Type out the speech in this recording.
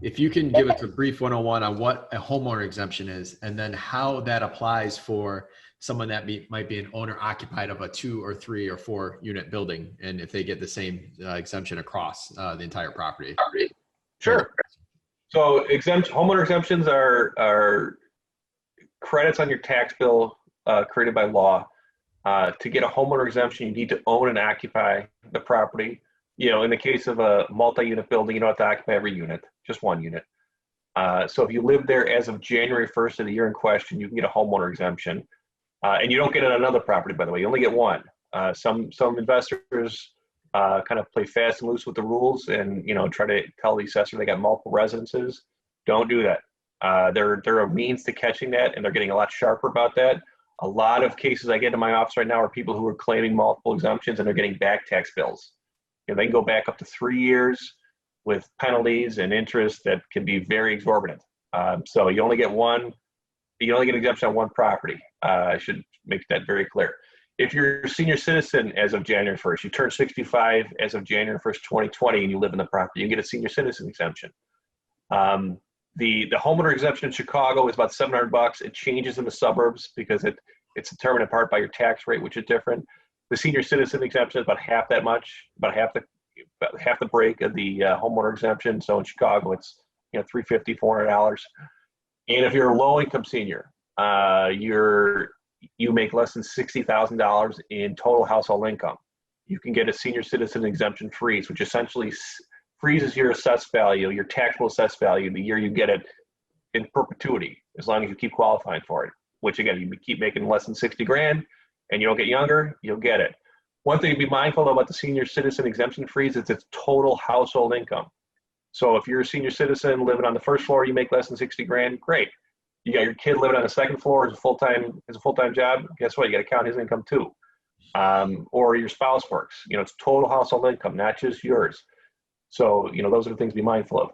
if you can give us a brief 101 on what a homeowner exemption is, and then how that applies for someone that might be an owner occupied of a 2 or 3 or 4 unit building, and if they get the same exemption across the entire property. Sure. So homeowner exemptions are credits on your tax bill created by law. To get a homeowner exemption, you need to own and occupy the property. You know, in the case of a multi-unit building, you don't have to occupy every unit, just one unit. So if you live there as of January 1st of the year in question, you can get a homeowner exemption. And you don't get it on another property, by the way. You only get one. Some investors kind of play fast and loose with the rules and, you know, try to tell the assessor they got multiple residences. Don't do that. There are means to catching that, and they're getting a lot sharper about that. A lot of cases I get in my office right now are people who are claiming multiple exemptions, and they're getting back tax bills. You know, they can go back up to 3 years with penalties and interest that can be very exorbitant. So you only get one. You only get an exemption on one property. I should make that very clear. If you're a senior citizen as of January 1st, you turn 65 as of January 1st, 2020, and you live in the property, you get a senior citizen exemption. The homeowner exemption in Chicago is about $700. It changes in the suburbs because it's determined in part by your tax rate, which is different. The senior citizen exemption is about half that much, about half the break of the homeowner exemption. So in Chicago, it's $350, $400. And if you're a low-income senior, you make less than $60,000 in total household income, you can get a senior citizen exemption freeze, which essentially freezes your assessed value, your taxable assessed value, the year you get it in perpetuity, as long as you keep qualifying for it. Which again, you keep making less than 60 grand, and you don't get younger, you'll get it. One thing to be mindful about the senior citizen exemption freeze is its total household income. So if you're a senior citizen living on the first floor, you make less than 60 grand, great. You got your kid living on the second floor as a full-time job, guess what? You got to count his income too. Or your spouse works. It's total household income, not just yours. So, those are the things to be mindful of.